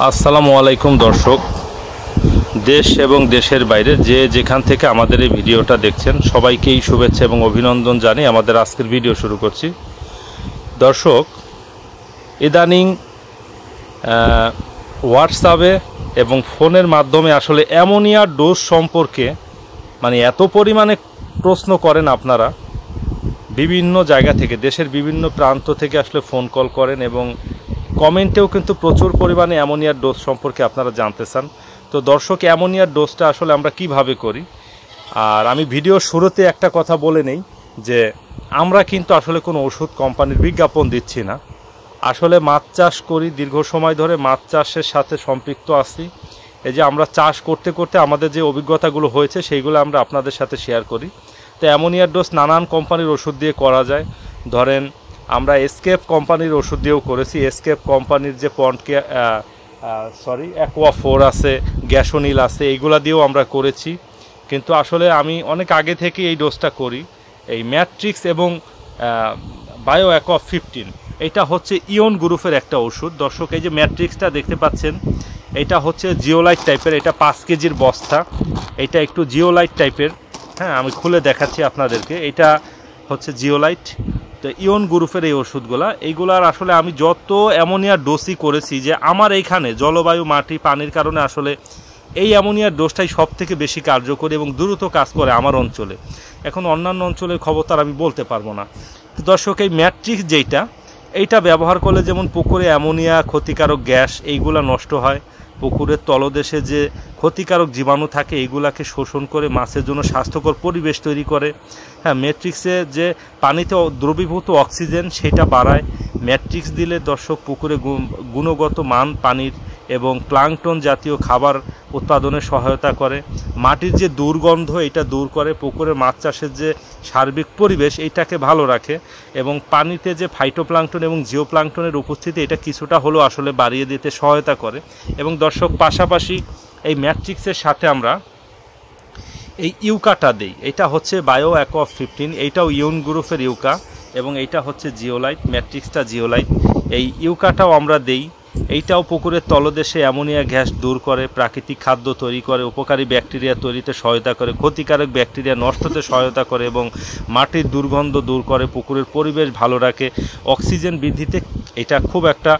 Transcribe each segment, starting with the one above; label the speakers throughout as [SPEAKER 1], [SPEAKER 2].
[SPEAKER 1] আসসালামু আলাইকুম দর্শক, দেশ এবং দেশের বাইরে যে যেখান থেকে আমাদের এই ভিডিওটা দেখছেন সবাইকেই শুভেচ্ছা এবং অভিনন্দন জানিয়ে আমাদের আজকের ভিডিও শুরু করছি। দর্শক, ইদানিং হোয়াটসঅ্যাপে এবং ফোনের মাধ্যমে আসলে অ্যামোনিয়া ডোজ সম্পর্কে এত পরিমাণে প্রশ্ন করেন আপনারা, বিভিন্ন জায়গা থেকে দেশের বিভিন্ন প্রান্ত থেকে আসলে ফোন কল করেন এবং কমেন্টেও কিন্তু প্রচুর পরিমাণে অ্যামোনিয়ার ডোজ সম্পর্কে আপনারা জানতে চান। তো দর্শক, অ্যামোনিয়ার ডোজটা আসলে আমরা কিভাবে করি, আর আমি ভিডিওর শুরুতে একটা কথা বলে নেই যে আমরা কিন্তু আসলে কোনো ওষুধ কোম্পানির বিজ্ঞাপন দিচ্ছি না। আসলে মাছ চাষ করি, দীর্ঘ সময় ধরে মাছ চাষের সাথে সম্পৃক্ত আছি। এই যে আমরা চাষ করতে করতে আমাদের যে অভিজ্ঞতাগুলো হয়েছে সেইগুলো আমরা আপনাদের সাথে শেয়ার করি। তো অ্যামোনিয়ার ডোজ নানান কোম্পানির ওষুধ দিয়ে করা যায়। ধরেন আমরা এসকেপ কোম্পানির ওষুধ দিয়েও করেছি। এসকেপ কোম্পানির যে অ্যাকোয়া4 আছে, গ্যাসোনিল আছে, এইগুলা দিয়েও আমরা করেছি। কিন্তু আসলে আমি অনেক আগে থেকে এই ডোজটা করি। এই ম্যাট্রিক্স এবং বায়ো অ্যাকোয়া15 এটা হচ্ছে ইয়ন গ্রুপের একটা ওষুধ। দর্শক, এই যে ম্যাট্রিক্সটা দেখতে পাচ্ছেন, এটা হচ্ছে জিওলাইট টাইপের, এটা 5 কেজির বস্তা। এটা একটু জিওলাইট টাইপের, হ্যাঁ আমি খুলে দেখাচ্ছি আপনাদেরকে। এটা হচ্ছে জিওলাইট। তো ইয়ন গ্রুপের এই ওষুধগুলা, এইগুলার আসলে আমি যত অ্যামোনিয়ার ডোজই করেছি, যে আমার এইখানে জলবায়ু, মাটি, পানির কারণে আসলে এই অ্যামোনিয়ার ডোজটাই সব থেকে বেশি কার্যকরী এবং দ্রুত কাজ করে আমার অঞ্চলে। এখন অন্যান্য অঞ্চলের খবর তার আমি বলতে পারবো না। দর্শক, এই ম্যাট্রিক্স এইটা ব্যবহার করলে যেমন পুকুরে অ্যামোনিয়া, ক্ষতিকারক গ্যাস এইগুলা নষ্ট হয়। পুকুরের তলদেশে যে ক্ষতিকারক জীবাণু থাকে এইগুলাকে শোষণ করে মাছের জন্য স্বাস্থ্যকর পরিবেশ তৈরি করে। হ্যাঁ, ম্যাট্রিক্সে যে পানিতে দ্রবীভূত অক্সিজেন সেটা বাড়ায়। ম্যাট্রিক্স দিলে দর্শক পুকুরে গুণগত মান পানির এবং প্লাঙ্কটন জাতীয় খাবার উৎপাদনে সহায়তা করে। মাটির যে দুর্গন্ধ এটা দূর করে। পুকুরের মাছ চাষের যে সার্বিক পরিবেশ এইটাকে ভালো রাখে এবং পানিতে যে ফাইটোপ্লাঙ্কটন এবং জিওপ্লাঙ্কটনের উপস্থিতি এটা কিছুটা হলেও আসলে বাড়িয়ে দিতে সহায়তা করে। এবং দর্শক, পাশাপাশি এই ম্যাট্রিক্সের সাথে আমরা এই ইউকাটা দেই। এটা হচ্ছে বায়ো অ্যাকোয়া15, এইটাও ইয়ন গ্রুপের ইউকা এবং এইটা হচ্ছে জিওলাইট। ম্যাট্রিক্সটা জিওলাইট, এই ইউকাটাও আমরা দেই। এইটাও পুকুরের তলদেশে অ্যামোনিয়া গ্যাস দূর করে, প্রাকৃতিক খাদ্য তৈরি করে, উপকারী ব্যাকটেরিয়া তৈরিতে সহায়তা করে, ক্ষতিকারক ব্যাকটেরিয়া নষ্ট হতে সহায়তা করে এবং মাটির দুর্গন্ধ দূর করে, পুকুরের পরিবেশ ভালো রাখে, অক্সিজেন বৃদ্ধিতে এটা খুব একটা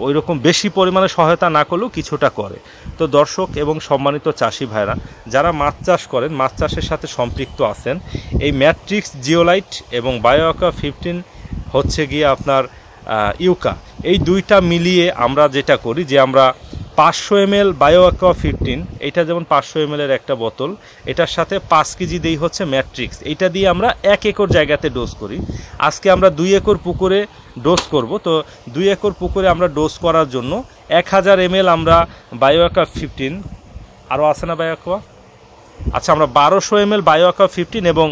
[SPEAKER 1] ওই রকম বেশি পরিমাণে সহায়তা না করলেও কিছুটা করে। তো দর্শক এবং সম্মানিত চাষি ভাইরা, যারা মাছ চাষ করেন, মাছ চাষের সাথে সম্পৃক্ত আছেন, এই ম্যাট্রিক্স, জিওলাইট এবং বায়ো অ্যাকোয়া15 হচ্ছে গিয়ে আপনার ইউকা, এই দুইটা মিলিয়ে আমরা যেটা করি যে আমরা 500 ml বায়ো অ্যাকোয়া15, এটা যেমন 500 ml এর একটা বোতল, এটার সাথে 5 কেজি দেই হচ্ছে ম্যাট্রিক্স। এইটা দিয়ে আমরা 1 একর জায়গাতে ডোজ করি। আজকে আমরা 2 একর পুকুরে ডোজ করব। তো 2 একর পুকুরে আমরা ডোজ করার জন্য 1000 ml আমরা বায়ো অ্যাকোয়া15, আরও আছে না বায়ো অ্যাকোয়া, আচ্ছা, আমরা 1200 ml বায়ো অ্যাকোয়া15 এবং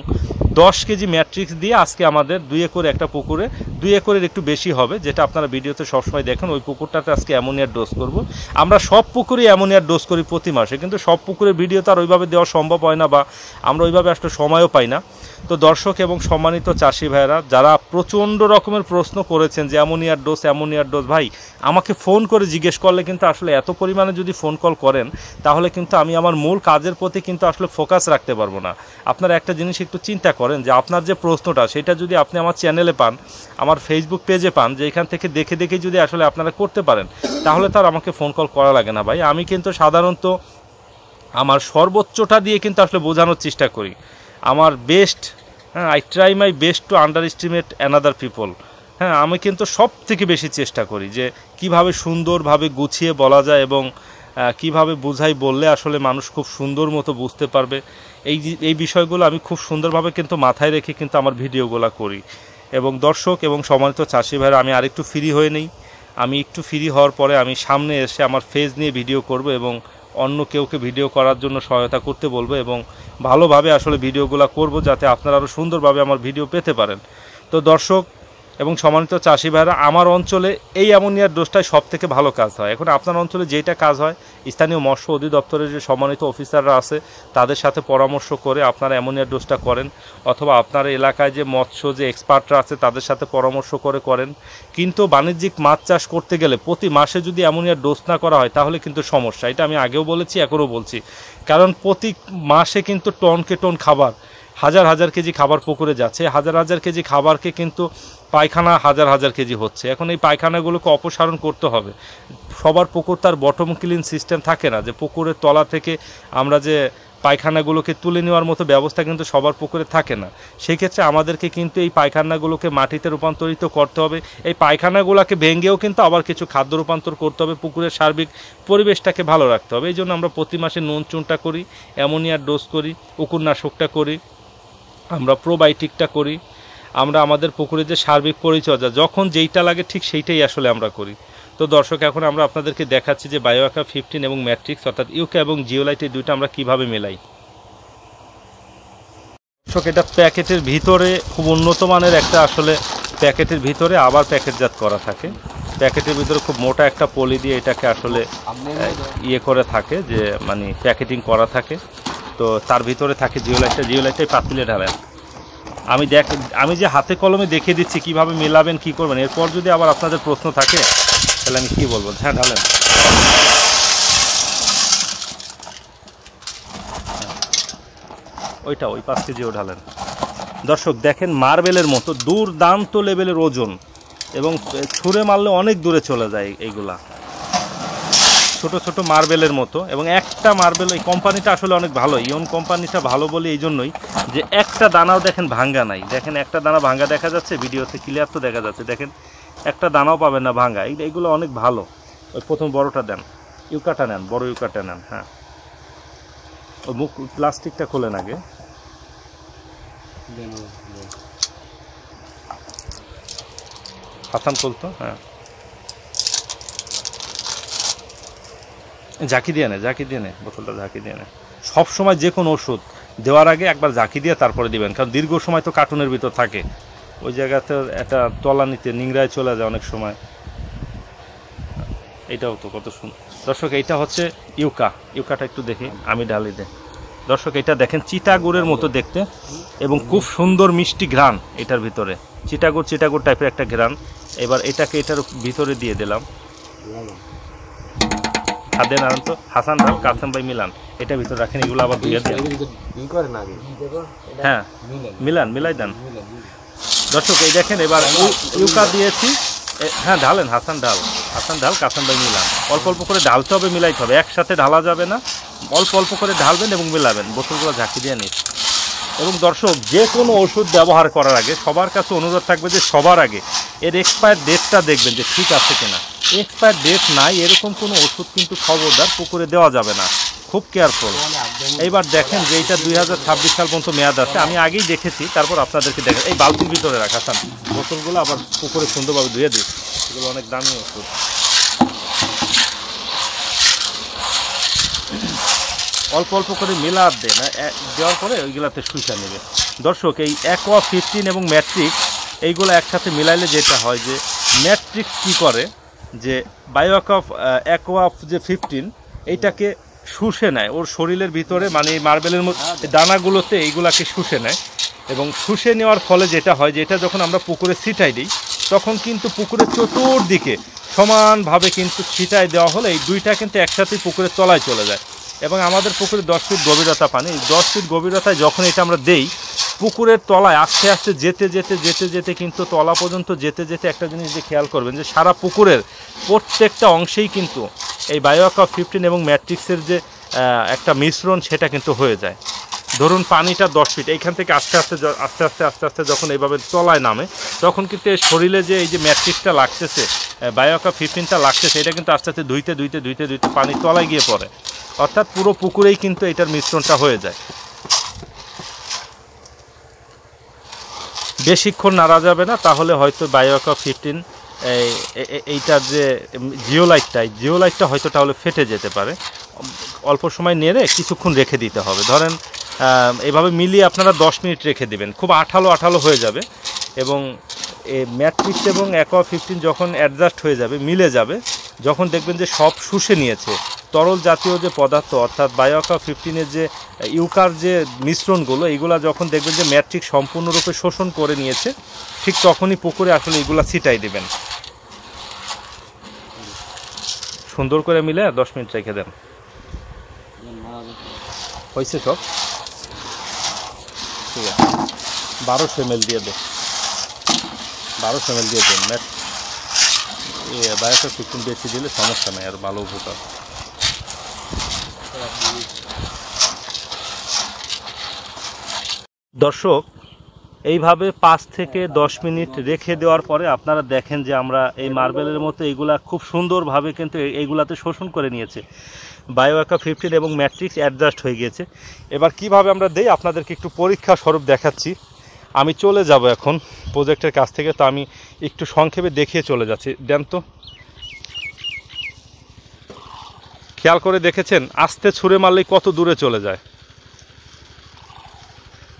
[SPEAKER 1] 10 কেজি ম্যাট্রিক্স দিয়ে আজকে আমাদের 2 একর একটা পুকুরে, 2 একরের একটু বেশি হবে, যেটা আপনারা ভিডিওতে সবসময় দেখেন, ওই পুকুরটাতে আজকে অ্যামোনিয়ার ডোজ করব। আমরা সব পুকুরেই অ্যামোনিয়ার ডোজ করি প্রতি মাসে, কিন্তু সব পুকুরের ভিডিও তো আর ওইভাবে দেওয়া সম্ভব হয় না বা আমরা ওইভাবে আসলে সময়ও পাই না। তো দর্শক এবং সম্মানিত চাষি ভাইয়েরা, যারা প্রচণ্ড রকমের প্রশ্ন করেছেন যে অ্যামোনিয়ার ডোজ, ভাই আমাকে ফোন করে জিজ্ঞেস করলে কিন্তু আসলে এত পরিমাণে যদি ফোন কল করেন তাহলে কিন্তু আমি আমার মূল কাজের প্রতি কিন্তু আসলে ফোকাস রাখতে পারবো না। আপনারা একটা জিনিস একটু চিন্তা করেন যে আপনার যে প্রশ্নটা সেটা যদি আপনি আমার চ্যানেলে পান, আমার ফেসবুক পেজে পান, যে এখান থেকে দেখে দেখে যদি আসলে আপনারা করতে পারেন তাহলে তো আর আমাকে ফোন কল করা লাগে না। ভাই, আমি কিন্তু সাধারণত আমার সর্বোচ্চটা দিয়ে কিন্তু আসলে বোঝানোর চেষ্টা করি, আমার বেস্ট। হ্যাঁ, I try my best to under estimate another people. হ্যাঁ, আমি কিন্তু সব থেকে বেশি চেষ্টা করি যে কিভাবে সুন্দরভাবে গুছিয়ে বলা যায় এবং কিভাবে বুঝাই বললে আসলে মানুষ খুব সুন্দর মতো বুঝতে পারবে। এই বিষয়গুলো আমি খুব সুন্দরভাবে কিন্তু মাথায় রেখে কিন্তু আমার ভিডিওগুলো করি। এবং দর্শক এবং সম্মানিত চাষি ভাইরা, আমি আরেকটু ফ্রি হয়ে নেই। আমি একটু ফ্রি হওয়ার পরে আমি সামনে এসে আমার ফেজ নিয়ে ভিডিও করব এবং অন্য কেউকে ভিডিও করার জন্য সহায়তা করতে বলবো এবং ভালোভাবে আসলে ভিডিওগুলো করব, যাতে আপনারা আরও সুন্দরভাবে আমার ভিডিও পেতে পারেন। তো দর্শক, এবং সম্মানিত চাষি ভাইরা, আমার অঞ্চলে এই অ্যামোনিয়ার ডোজটাই সব থেকে ভালো কাজ হয়। এখন আপনার অঞ্চলে যেটা কাজ হয়, স্থানীয় মৎস্য অধিদপ্তরের যে সম্মানিত অফিসাররা আছে তাদের সাথে পরামর্শ করে আপনারা অ্যামোনিয়ার ডোজটা করেন, অথবা আপনার এলাকায় যে মৎস্য যে এক্সপার্টরা আছে তাদের সাথে পরামর্শ করে করেন। কিন্তু বাণিজ্যিক মাছ চাষ করতে গেলে প্রতি মাসে যদি অ্যামোনিয়ার ডোজ না করা হয় তাহলে কিন্তু সমস্যা। এটা আমি আগেও বলেছি, এখনও বলছি। কারণ প্রতি মাসে কিন্তু টনকে টন খাবার, হাজার হাজার কেজি খাবার পুকুরে যাচ্ছে। হাজার হাজার কেজি খাবারকে কিন্তু পায়খানা হাজার হাজার কেজি হচ্ছে। এখন এই পায়খানাগুলোকে অপসারণ করতে হবে। সবার পুকুর তার বটম ক্লিন সিস্টেম থাকে না, যে পুকুরের তলা থেকে আমরা যে পায়খানাগুলোকে তুলে নেওয়ার মতো ব্যবস্থা কিন্তু সবার পুকুরে থাকে না। সেই ক্ষেত্রে আমাদেরকে কিন্তু এই পায়খানাগুলোকে মাটিতে রূপান্তরিত করতে হবে। এই পায়খানাগুলোকে ভেঙেও কিন্তু আবার কিছু খাদ্য রূপান্তর করতে হবে, পুকুরের সার্বিক পরিবেশটাকে ভালো রাখতে হবে। এই জন্য আমরা প্রতি মাসে নুন চুনটা করি, অ্যামোনিয়ার ডোজ করি, উকুরনাশকটা করি, আমরা প্রোবায়োটিকটা করি, আমরা আমাদের পুকুরে যে সার্বিক পরিচর্যা যখন যেইটা লাগে ঠিক সেইটাই আসলে আমরা করি। তো দর্শক, এখন আমরা আপনাদেরকে দেখাচ্ছি যে বায়োঅ্যাকা 15 এবং ম্যাট্রিক্স অর্থাৎ ইউকা এবং জিওলাইট এই দুইটা আমরা কিভাবে মেলাই। দর্শক, এটা প্যাকেটের ভিতরে খুব উন্নত মানের একটা, আসলে প্যাকেটের ভিতরে আবার প্যাকেটজাত করা থাকে। প্যাকেটের ভিতরে খুব মোটা একটা পলি দিয়ে এটাকে আসলে ইয়ে করে থাকে, যে মানে প্যাকেটিং করা থাকে। তো তার ভিতরে থাকে জিওলাইটটাই পাতিলে ঢালেন। আমি যে হাতে কলমে দেখিয়ে দিচ্ছি কিভাবে মেলাবেন, কি করবেন। এরপর যদি আবার আপনাদের প্রশ্ন থাকে তাহলে আমি কি বলবো। হ্যাঁ, ঢালেন। ওইটা ওই 5 কেজিও ঢালেন। দর্শক দেখেন, মার্বেলের মতো দুর্দান্ত লেভেলের ওজন, এবং ছুঁড়ে মারলে অনেক দূরে চলে যায় এইগুলা, ছোট ছোট মার্বেলের মতো। এবং একটা মার্বেল, এই কোম্পানিটা আসলে অনেক ভালো, ইয়ন কোম্পানিটা ভালো বলে এই জন্যই যে একটা দানাও দেখেন ভাঙ্গা নাই। দেখেন একটা দানা ভাঙ্গা দেখা যাচ্ছে, ভিডিওতে ক্লিয়ার তো দেখা যাচ্ছে। দেখেন একটা দানাও পাবেন না ভাঙ্গা। এইগুলো অনেক ভালো। ওই প্রথম বড়টা দেন, ইউকাটা নেন, বড় ইউকাটা নেন। হ্যাঁ, ওই মুখ প্লাস্টিকটা খোলেন আগে। হাসান খুলতো। হ্যাঁ, ঝাঁকি দিয়ে নে বোতলটা, ঝাঁকি দিয়ে নে। সবসময় যে কোনো ওষুধ দেওয়ার আগে একবার ঝাঁকি দিয়ে তারপরে দিবেন, কারণ দীর্ঘ সময় তো কার্টুনের ভিতর থাকে, ওই জায়গাতে একটা তলানিতে নিংড়ায় চলে যায় অনেক সময়। এইটাও তো কত সুন্দর। দর্শক, এইটা হচ্ছে ইউকাটা একটু দেখি, আমি ঢালি দে। দর্শক, এটা দেখেন চিটাগুড়ের মতো দেখতে, এবং খুব সুন্দর মিষ্টি ঘ্রাণ এটার ভিতরে, চিটাগুড় টাইপের একটা ঘ্রাণ। এবার এটাকে এটার ভিতরে দিয়ে দিলাম। খাদেন আনতো হাসান ঢাল, কাসেম ভাই মিলান, এটা ভিতরে রাখেন। এগুলো আবার ধুয়ে দেন। হ্যাঁ, মিলাই দেন। দর্শক, এই দেখেন এবার ইউকা দিয়েছি। হ্যাঁ, ঢালেন, হাসান ঢাল, কাসেম ভাই মিলান। অল্প অল্প করে ঢালতে হবে, মিলাইতে হবে, একসাথে ঢালা যাবে না। অল্প অল্প করে ঢালবেন এবং মেলাবেন, বোতলগুলো ঝাঁকি দিয়ে নিন। এবং দর্শক, যে কোনো ওষুধ ব্যবহার করার আগে সবার কাছে অনুরোধ থাকবে যে সবার আগে এর এক্সপায়ার ডেটটা দেখবেন যে ঠিক আছে কিনা। এক্সপায়ার ডেট নাই এরকম কোনো ওষুধ কিন্তু খবরদার পুকুরে দেওয়া যাবে না, খুব কেয়ারফুল। এইবার দেখেন যে এইটা 2026 সাল পর্যন্ত মেয়াদ আছে, আমি আগেই দেখেছি, তারপর আপনাদেরকে দেখেন। এই বালতির ভিতরে রাখা থান, বোতলগুলো আবার পুকুরে সুন্দরভাবে ধুয়ে দিই, এগুলো অনেক দামি ওষুধ। অল্প অল্প করে মিলা দেন, দেওয়ার পরে ওইগুলাতে শুইসা নেবে। দর্শক, এই অ্যাকোয়া 15 এবং ম্যাট্রিক্স এইগুলো একসাথে মিলাইলে যেটা হয় যে ম্যাট্রিক্স কি করে যে অ্যাকোয়া যে 15 এইটাকে শুষে নেয় ওর শরীরের ভিতরে, মানে এই মার্বেলের মধ্যে দানাগুলোতে এইগুলাকে শুষে নেয়। এবং শুষে নেওয়ার ফলে যেটা হয় যে এটা যখন আমরা পুকুরে ছিটাই দিই তখন কিন্তু পুকুরের চতুর্দিকে সমানভাবে কিন্তু ছিটাই দেওয়া হলে এই দুইটা কিন্তু একসাথেই পুকুরের তলায় চলে যায়। এবং আমাদের পুকুরে 10 ফিট গভীরতা পানি, 10 ফিট গভীরতায় যখন এটা আমরা দেই পুকুরের তলায় আস্তে আস্তে যেতে কিন্তু তলা পর্যন্ত যেতে একটা জিনিস যে খেয়াল করবেন যে সারা পুকুরের প্রত্যেকটা অংশেই কিন্তু এই বায়োঅ্যাকা 15 এবং ম্যাট্রিক্সের যে একটা মিশ্রণ সেটা কিন্তু হয়ে যায়। ধরুন পানিটা 10 ফিট, এইখান থেকে আস্তে আস্তে যখন এইভাবে তলায় নামে তখন কিন্তু এই শরীরে যে এই যে ম্যাট্রিক্সটা লাগতেছে, বায়োঅ্যাকা 15টা লাগতেছে, এটা কিন্তু আস্তে আস্তে ধুইতে পানি তলায় গিয়ে পড়ে, অর্থাৎ পুরো পুকুরেই কিন্তু এটার মিশ্রণটা হয়ে যায়। বেশিক্ষণ নাড়া যাবে না, তাহলে হয়তো বায়োঅ্যাকা 15 এইটার যে জিওলাইটটা হয়তো তাহলে ফেটে যেতে পারে। অল্প সময় নেড়ে কিছুক্ষণ রেখে দিতে হবে। ধরেন এইভাবে মিলিয়ে আপনারা 10 মিনিট রেখে দিবেন, খুব আঠালো হয়ে যাবে এবং এই ম্যাট্রিক্স এবং অ্যাকোয়া 15 যখন অ্যাডজাস্ট হয়ে যাবে, মিলে যাবে, যখন দেখবেন যে সব শুষে নিয়েছে তরল জাতীয় যে পদার্থ অর্থাৎ বায়ো অ্যাকোয়া 15-এর যে ইউকার যে মিশ্রণগুলো, এইগুলা যখন দেখবেন যে ম্যাট্রিক্স সম্পূর্ণরূপে শোষণ করে নিয়েছে, ঠিক তখনই পুকুরে আসলে এগুলা ছিটাই দেবেন। সুন্দর করে মিলে 10 মিনিট রেখে দেন। হয়েছে সব ঠিক আছে। 1200 ml দিয়ে দেন, 1200 ml দিয়ে দেন। ম্যাট বায়ো অ্যাকোয়া 15 বেশি দিলে সমস্যা নেই, আর ভালো উপকার। দর্শক, এইভাবে 5 থেকে 10 মিনিট রেখে দেওয়ার পরে আপনারা দেখেন যে আমরা এই মার্বেলের মতো এইগুলা খুব সুন্দরভাবে কিন্তু এইগুলাতে শোষণ করে নিয়েছে। বায়ো অ্যাকোয়া 15 এবং ম্যাট্রিক্স অ্যাডজাস্ট হয়ে গিয়েছে। এবার কিভাবে আমরা দেই আপনাদেরকে একটু পরীক্ষা স্বরূপ দেখাচ্ছি। আমি চলে যাব এখন প্রজেক্টের কাছ থেকে, তো আমি একটু সংক্ষেপে দেখিয়ে চলে যাচ্ছি। দেন তো, খেয়াল করে দেখেছেন আস্তে ছুঁড়ে মারলেই কত দূরে চলে যায়।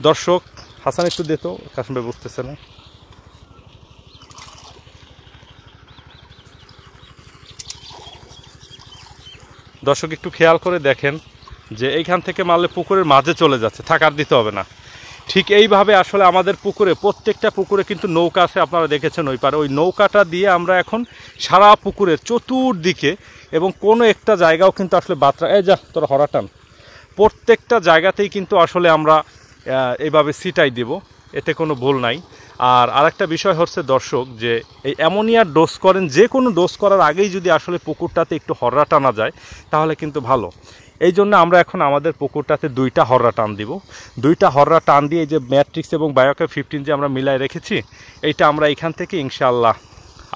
[SPEAKER 1] দর্শক, হাসান একটু দে তো, কাশিম ভাই বুঝতেছে না। দর্শক একটু খেয়াল করে দেখেন যে এইখান থেকে মারলে পুকুরের মাঝে চলে যাচ্ছে, থাকার দিতে হবে না। ঠিক এইভাবে আসলে আমাদের পুকুরে, প্রত্যেকটা পুকুরে কিন্তু নৌকা আছে, আপনারা দেখেছেন ওই পারে। ওই নৌকাটা দিয়ে আমরা এখন সারা পুকুরের চতুর্দিকে এবং কোনো একটা জায়গাও কিন্তু আসলে বাতরা, এই যা তোর হরাটান, প্রত্যেকটা জায়গাতেই কিন্তু আসলে আমরা এইভাবে ছিটাই দেব, এতে কোনো ভুল নাই। আর আরেকটা বিষয় হচ্ছে দর্শক, যে এই অ্যামোনিয়ার ডোজ করেন, যে কোনো ডোজ করার আগেই যদি আসলে পুকুরটাতে একটু হররা টানা যায় তাহলে কিন্তু ভালো। এই জন্য আমরা এখন আমাদের পুকুরটাতে 2টা হররা টান দিব। 2টা হররা টান দিয়ে এই যে ম্যাট্রিক্স এবং বায়ো অ্যাকোয়া 15 যে আমরা মিলাই রেখেছি, এইটা আমরা এখান থেকে ইনশাআল্লাহ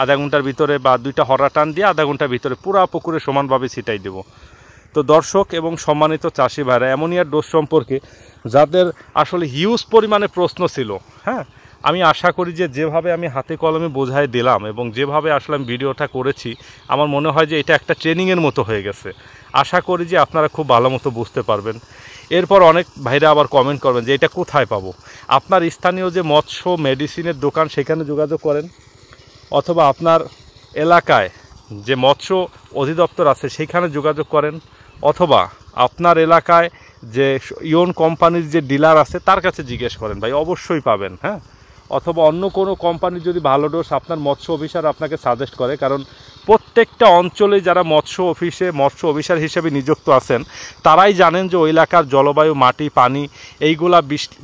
[SPEAKER 1] আধা ঘন্টার ভিতরে, বা 2টা হররা টান দিয়ে আধা ঘন্টার ভিতরে পুরা পুকুরে সমানভাবে ছিটাই দেব। তো দর্শক এবং সম্মানিত চাষি ভাইরা, অ্যামোনিয়ার ডোজ সম্পর্কে যাদের আসলে হিউজ পরিমাণে প্রশ্ন ছিল, হ্যাঁ, আমি আশা করি যে যেভাবে আমি হাতে কলমে বোঝাই দিলাম এবং যেভাবে আসলে আমি ভিডিওটা করেছি, আমার মনে হয় যে এটা একটা ট্রেনিংয়ের মতো হয়ে গেছে। আশা করি যে আপনারা খুব ভালো মতো বুঝতে পারবেন। এরপর অনেক ভাইরা আবার কমেন্ট করবেন যে এটা কোথায় পাবো। আপনার স্থানীয় যে মৎস্য মেডিসিনের দোকান, সেখানে যোগাযোগ করেন, অথবা আপনার এলাকায় যে মৎস্য অধিদপ্তর আছে সেখানে যোগাযোগ করেন, অথবা আপনার এলাকায় যে ইয়ন কোম্পানির যে ডিলার আছে তার কাছে জিজ্ঞেস করেন, ভাই অবশ্যই পাবেন। হ্যাঁ, অথবা অন্য কোনো কোম্পানির যদি ভালো ডোজ আপনার মৎস্য অফিসার আপনাকে সাজেস্ট করে, কারণ প্রত্যেকটা অঞ্চলে যারা মৎস্য অফিসার হিসেবে নিযুক্ত আছেন তারাই জানেন যে ওই এলাকার জলবায়ু, মাটি, পানি এইগুলা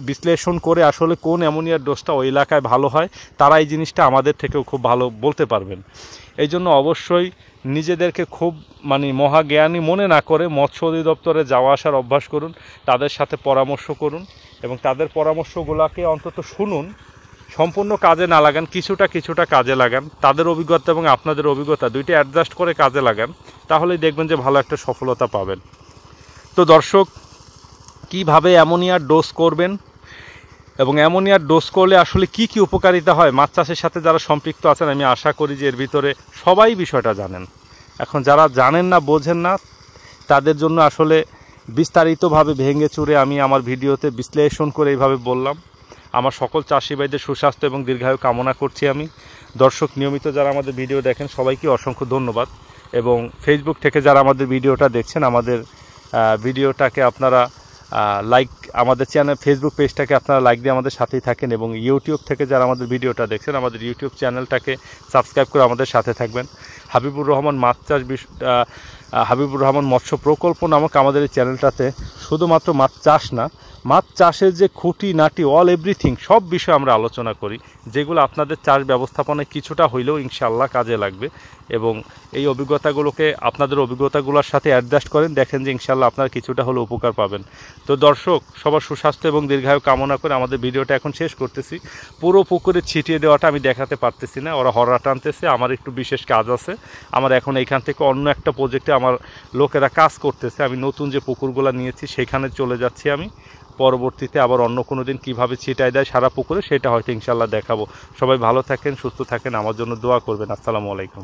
[SPEAKER 1] বিশ্লেষণ করে আসলে কোন অ্যামোনিয়ার ডোজটা ওই এলাকায় ভালো হয়, তারা এই জিনিসটা আমাদের থেকেও খুব ভালো বলতে পারবেন। এই জন্য অবশ্যই নিজেদেরকে খুব মহাজ্ঞানী মনে না করে মৎস্য অধিদপ্তরে যাওয়া আসার অভ্যাস করুন, তাদের সাথে পরামর্শ করুন এবং তাদের পরামর্শগুলোকে অন্তত শুনুন। সম্পূর্ণ কাজে না লাগান, কিছুটা কাজে লাগান। তাদের অভিজ্ঞতা এবং আপনাদের অভিজ্ঞতা 2টা অ্যাডজাস্ট করে কাজে লাগান, তাহলেই দেখবেন যে ভালো একটা সফলতা পাবেন। তো দর্শক, কিভাবে অ্যামোনিয়ার ডোজ করবেন এবং অ্যামোনিয়ার ডোজ করলে আসলে কি কি উপকারিতা হয়, মাছ চাষের সাথে যারা সম্পৃক্ত আছেন আমি আশা করি যে এর ভিতরে সবাই বিষয়টা জানেন। এখন যারা জানেন না, বোঝেন না, তাদের জন্য আসলে বিস্তারিতভাবে ভেঙে চুরে আমি আমার ভিডিওতে বিশ্লেষণ করে এইভাবে বললাম। আমার সকল চাষি ভাইদের সুস্বাস্থ্য এবং দীর্ঘায়ু কামনা করছি আমি। দর্শক, নিয়মিত যারা আমাদের ভিডিও দেখেন সবাইকে অসংখ্য ধন্যবাদ, এবং ফেসবুক থেকে যারা আমাদের ভিডিওটা দেখছেন, আমাদের ভিডিওটাকে আপনারা লাইক, আমাদের চ্যানেল ফেসবুক পেজটাকে আপনারা লাইক দিয়ে আমাদের সাথেই থাকেন, এবং ইউটিউব থেকে যারা আমাদের ভিডিওটা দেখছেন আমাদের ইউটিউব চ্যানেলটাকে সাবস্ক্রাইব করে আমাদের সাথে থাকবেন। হাবিবুর রহমান হাবিবুর রহমান মৎস্য প্রকল্প নামক আমাদের এই চ্যানেলটাতে শুধুমাত্র মাছ চাষ না, মাছ চাষের যে খুঁটি নাটি অল এভরিথিং সব বিষয়ে আমরা আলোচনা করি, যেগুলো আপনাদের চাষ ব্যবস্থাপনায় কিছুটা হইলেও ইনশাআল্লাহ কাজে লাগবে। এবং এই অভিজ্ঞতাগুলোকে আপনাদের অভিজ্ঞতাগুলোর সাথে অ্যাডজাস্ট করেন, দেখেন যে ইনশাআল্লাহ আপনারা কিছুটা হলেও উপকার পাবেন। তো দর্শক, সবার সুস্বাস্থ্য এবং দীর্ঘায়ু কামনা করে আমাদের ভিডিওটা এখন শেষ করতেছি। পুরো পুকুরে ছিটিয়ে দেওয়াটা আমি দেখাতে পারতেছি না, ওরা হররা টানতেছে, আমার একটু বিশেষ কাজ আছে। আমার এখন এইখান থেকে অন্য একটা প্রজেক্টে আমার লোকেরা কাজ করতেছে, আমি নতুন যে পুকুরগুলো নিয়েছি সেখানে চলে যাচ্ছি। আমি পরবর্তীতে আবার অন্য কোনো দিন কীভাবে ছিটাই দেয় সারা পুকুরে সেটা হয়তো ইনশাআল্লাহ দেখাবো। সবাই ভালো থাকেন, সুস্থ থাকেন, আমার জন্য দোয়া করবেন। আসসালামু আলাইকুম।